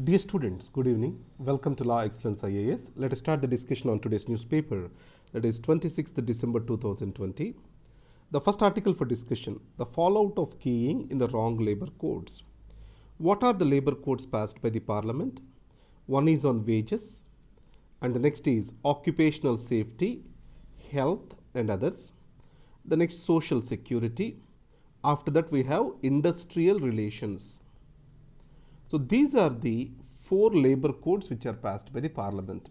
Dear students, good evening. Welcome to Law Excellence IAS. Let us start the discussion on today's newspaper, that is 26th December 2020. The first article for discussion, the fallout of keying in the wrong labor codes. What are the labor codes passed by the parliament? One is on wages, and the next is occupational safety, health and others. The next, social security. After that we have industrial relations. So these are the 4 labor codes which are passed by the parliament.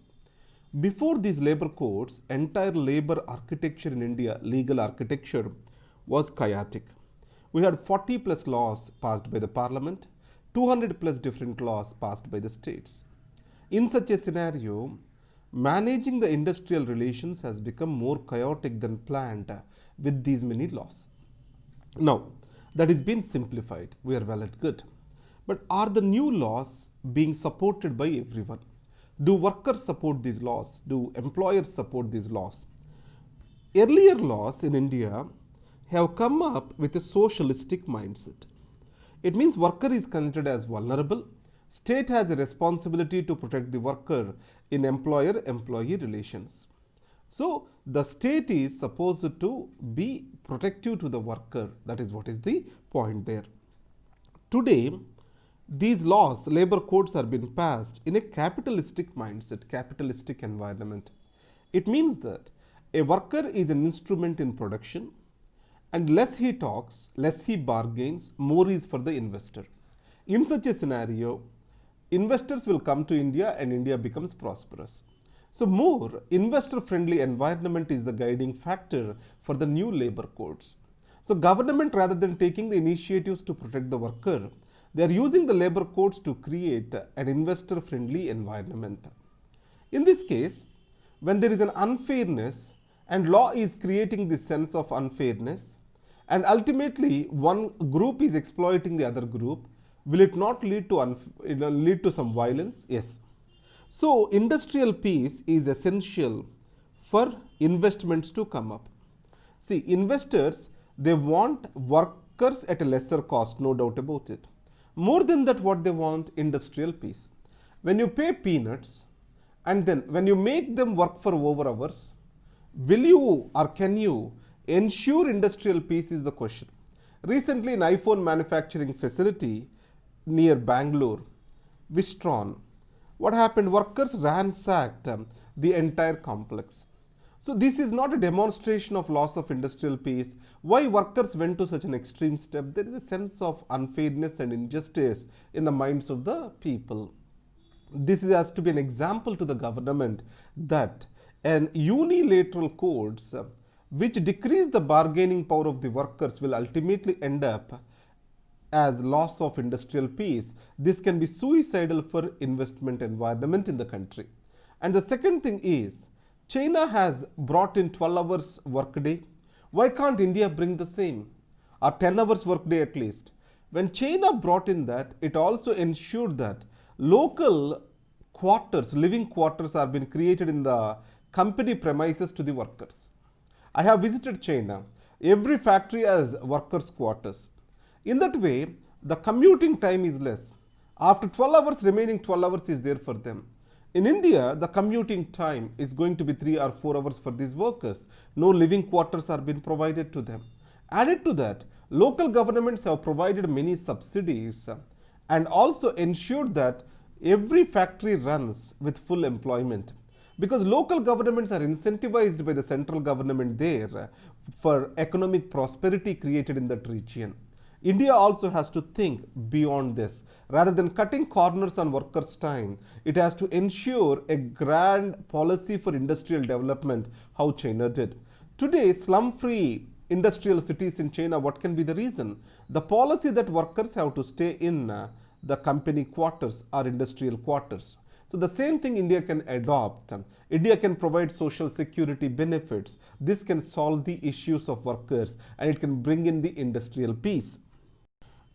Before these labor codes, entire labor architecture in India, legal architecture, was chaotic. We had 40 plus laws passed by the parliament, 200 plus different laws passed by the states. In such a scenario, managing the industrial relations has become more chaotic than planned with these many laws. Now, that is being simplified. We are well and good. But are the new laws being supported by everyone? Do workers support these laws? Do employers support these laws? Earlier laws in India have come up with a socialistic mindset. It means worker is considered as vulnerable. State has a responsibility to protect the worker in employer-employee relations. So the state is supposed to be protective to the worker. That is what is the point there. Today, these laws, labor codes are being passed in a capitalistic mindset, capitalistic environment. It means that a worker is an instrument in production, and less he talks, less he bargains, more is for the investor. In such a scenario, investors will come to India and India becomes prosperous. So more investor-friendly environment is the guiding factor for the new labor codes. So government, rather than taking the initiatives to protect the worker, they are using the labor codes to create an investor-friendly environment. In this case, when there is an unfairness and law is creating this sense of unfairness, and ultimately one group is exploiting the other group, will it not lead to some violence? Yes. So industrial peace is essential for investments to come up. See, investors, they want workers at a lesser cost, no doubt about it. More than that, what they want, industrial peace. When you pay peanuts and then when you make them work for over hours, will you or can you ensure industrial peace is the question. Recently, an iPhone manufacturing facility near Bangalore, Wistron, what happened? Workers ransacked the entire complex. So this is not a demonstration of loss of industrial peace. Why workers went to such an extreme step? There is a sense of unfairness and injustice in the minds of the people. This has to be an example to the government that an unilateral codes which decrease the bargaining power of the workers will ultimately end up as loss of industrial peace. This can be suicidal for investment environment in the country. And the second thing is, China has brought in 12 hours workday. Why can't India bring the same? Or 10 hours workday at least. When China brought in that, it also ensured that local quarters, living quarters are being created in the company premises to the workers. I have visited China. Every factory has workers' quarters. In that way, the commuting time is less. After 12 hours, remaining 12 hours is there for them. In India, the commuting time is going to be 3 or 4 hours for these workers. No living quarters are being provided to them. Added to that, local governments have provided many subsidies and also ensured that every factory runs with full employment. Because local governments are incentivized by the central government there for economic prosperity created in that region. India also has to think beyond this. Rather than cutting corners on workers' time, it has to ensure a grand policy for industrial development, how China did. Today, slum-free industrial cities in China, what can be the reason? The policy that workers have to stay in the company quarters or industrial quarters. So the same thing India can adopt. India can provide social security benefits. This can solve the issues of workers and it can bring in the industrial peace.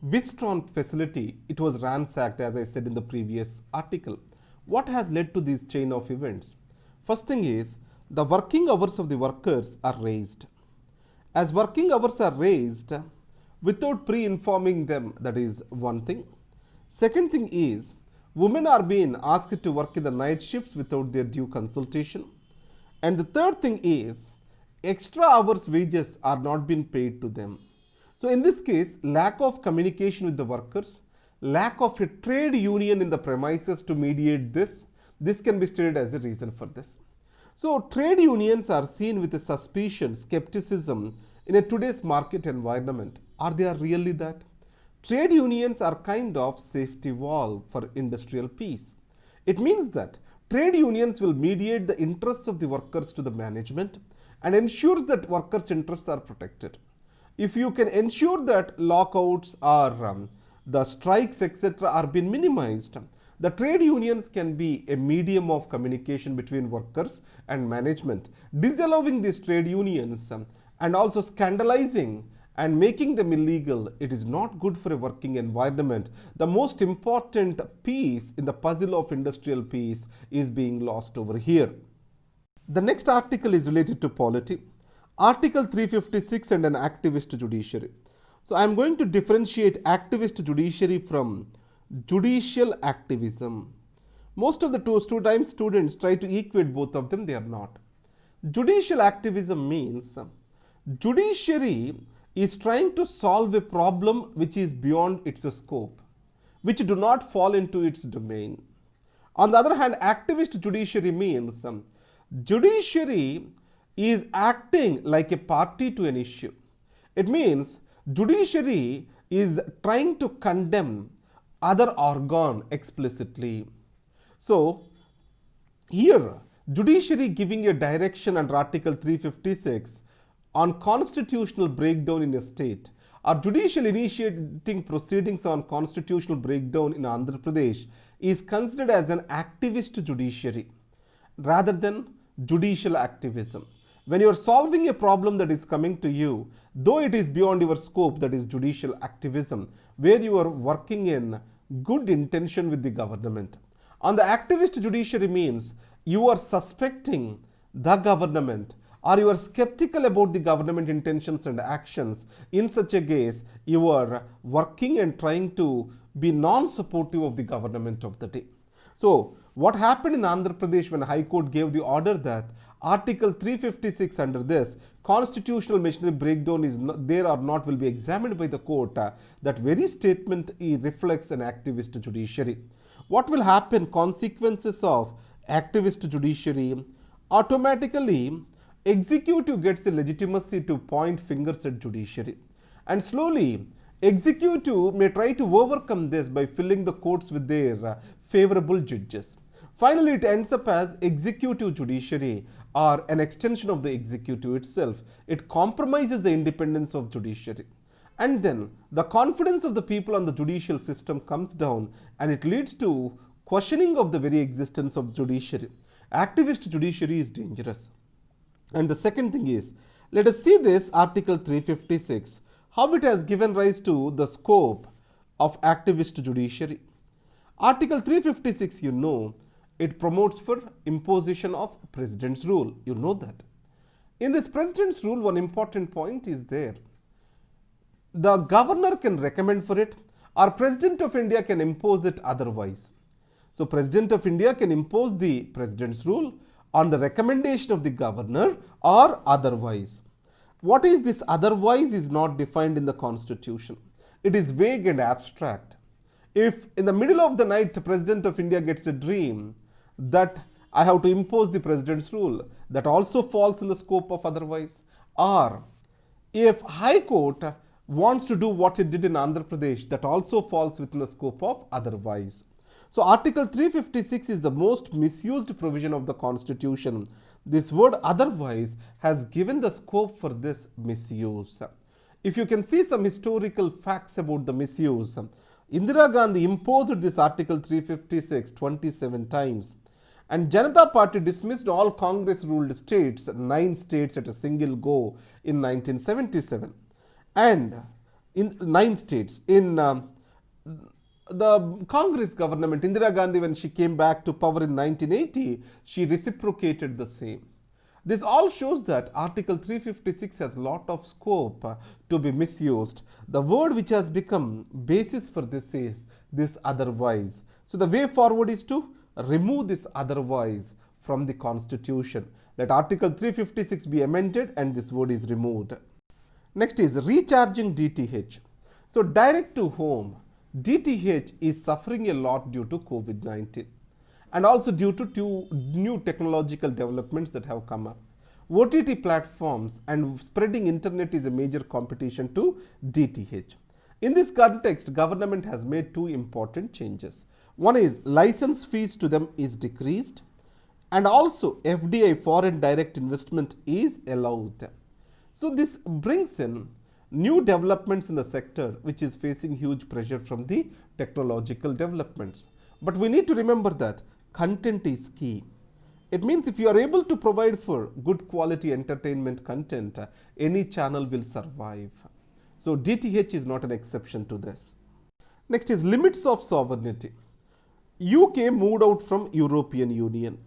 Wistron facility, it was ransacked, as I said in the previous article. What has led to this chain of events? First thing is, the working hours of the workers are raised. As working hours are raised, without pre-informing them, that is one thing. Second thing is, Women are being asked to work in the night shifts without their due consultation. And the third thing is extra hours wages are not being paid to them. So in this case, lack of communication with the workers, lack of a trade union in the premises to mediate this can be stated as a reason for this. So trade unions are seen with a suspicion, skepticism in a today's market environment. Are they really that? Trade unions are kind of safety valve for industrial peace. It means that trade unions will mediate the interests of the workers to the management and ensures that workers' interests are protected. If you can ensure that lockouts or the strikes etc. are being minimized, the trade unions can be a medium of communication between workers and management, disallowing these trade unions and also scandalizing and making them illegal. It is not good for a working environment. The most important piece in the puzzle of industrial peace is being lost over here. The next article is related to polity. Article 356 and an activist judiciary. So I am going to differentiate activist judiciary from judicial activism. Most of the times students try to equate both of them, they are not. Judicial activism means judiciary is trying to solve a problem which is beyond its scope, which do not fall into its domain. On the other hand, activist judiciary means judiciary is acting like a party to an issue. It means judiciary is trying to condemn other organ explicitly. So here judiciary giving a direction under Article 356 on constitutional breakdown in a state, or judicial initiating proceedings on constitutional breakdown in Andhra Pradesh is considered as an activist judiciary rather than judicial activism. When you are solving a problem that is coming to you, though it is beyond your scope, that is judicial activism, where you are working in good intention with the government. On the activist judiciary means you are suspecting the government or you are skeptical about the government intentions and actions. In such a case, you are working and trying to be non-supportive of the government of the day. So what happened in Andhra Pradesh when High Court gave the order that Article 356 under this constitutional machinery breakdown is not, there or not will be examined by the court, that very statement reflects an activist judiciary. What will happen? Consequences of activist judiciary, automatically executive gets a legitimacy to point fingers at judiciary, and slowly executive may try to overcome this by filling the courts with their favorable judges. Finally, it ends up as executive judiciary or an extension of the executive itself. It compromises the independence of judiciary. And then the confidence of the people on the judicial system comes down and it leads to questioning of the very existence of judiciary. Activist judiciary is dangerous. And the second thing is, let us see this Article 356, how it has given rise to the scope of activist judiciary. Article 356, you know, it promotes for imposition of president's rule. You know that. In this president's rule, one important point is there. The governor can recommend for it, or President of India can impose it otherwise. So President of India can impose the president's rule on the recommendation of the governor or otherwise. What is this otherwise is not defined in the constitution. It is vague and abstract. If in the middle of the night the President of India gets a dream that I have to impose the president's rule, that also falls in the scope of otherwise. Or if High Court wants to do what it did in Andhra Pradesh, that also falls within the scope of otherwise. So Article 356 is the most misused provision of the Constitution. This word otherwise has given the scope for this misuse. If you can see some historical facts about the misuse, Indira Gandhi imposed this Article 356 27 times. And Janata Party dismissed all Congress ruled states, 9 states at a single go in 1977. And in 9 states, in the Congress government, Indira Gandhi, when she came back to power in 1980, she reciprocated the same. This all shows that Article 356 has a lot of scope to be misused. The word which has become basis for this is this otherwise. So the way forward is to remove this otherwise from the constitution. Let article 356 be amended and this word is removed. Next is recharging DTH. So direct to home, DTH is suffering a lot due to COVID-19 and also due to two new technological developments that have come up. OTT platforms and spreading internet is a major competition to DTH. In this context, government has made two important changes. One is license fees to them is decreased and also FDI, foreign direct investment, is allowed. So this brings in new developments in the sector which is facing huge pressure from the technological developments. But we need to remember that content is key. It means if you are able to provide for good quality entertainment content, any channel will survive. So DTH is not an exception to this. Next is limits of sovereignty. UK moved out from European Union.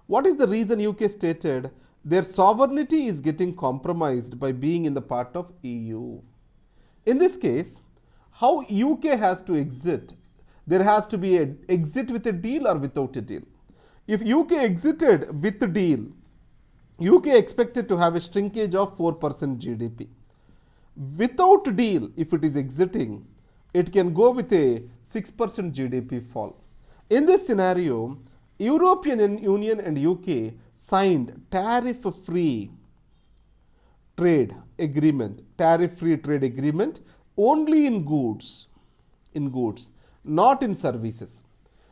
What is the reason UK stated? Their sovereignty is getting compromised by being in the part of EU. In this case, how UK has to exit? There has to be an exit with a deal or without a deal. If UK exited with a deal, UK expected to have a shrinkage of 4% GDP. Without a deal, if it is exiting, it can go with a 6% GDP fall. In this scenario, European Union and UK signed tariff-free trade agreement, only in goods, not in services.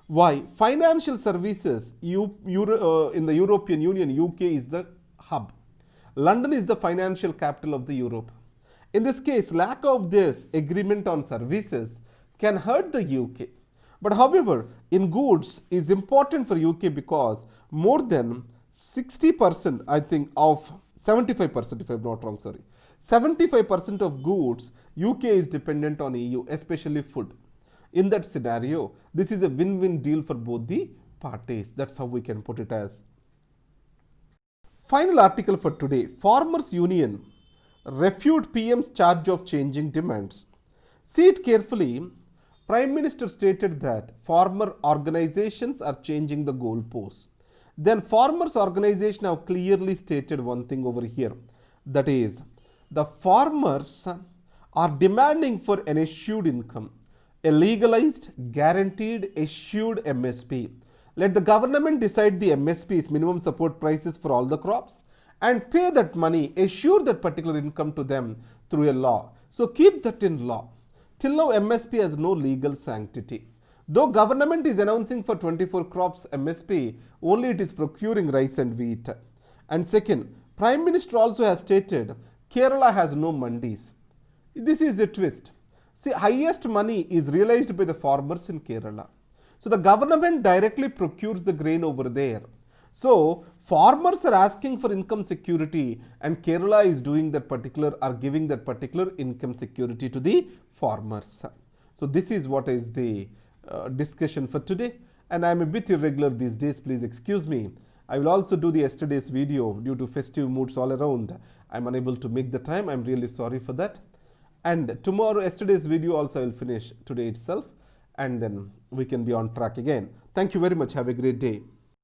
Why? Financial services, in the European Union, UK is the hub. London is the financial capital of the Europe. In this case, lack of this agreement on services can hurt the UK. But however, in goods is important for UK because more than 60%, I think, of 75%, if I'm not wrong, 75% of goods, UK is dependent on EU, especially food. In that scenario, this is a win-win deal for both the parties. That's how we can put it as. Final article for today, Farmers Union refute PM's charge of changing demands. See it carefully. Prime Minister stated that farmer organizations are changing the goalposts. Then farmers organization have clearly stated one thing over here. That is, the farmers are demanding for an assured income, a legalized, guaranteed, assured MSP. Let the government decide the MSPs, minimum support prices, for all the crops and pay that money, assure that particular income to them through a law. So keep that in law. Till now, MSP has no legal sanctity. Though government is announcing for 24 crops MSP, only it is procuring rice and wheat. And second, Prime Minister also has stated Kerala has no mandis. This is a twist. See, highest money is realized by the farmers in Kerala. So the government directly procures the grain over there. So farmers are asking for income security and Kerala is doing that particular or giving that particular income security to the farmers. So this is what is the discussion for today, and I am a bit irregular these days, please excuse me. I will also do the yesterday's video due to festive moods all around. I am unable to make the time. I am really sorry for that. And tomorrow, yesterday's video also I will finish today itself, and then we can be on track again. Thank you very much. Have a great day.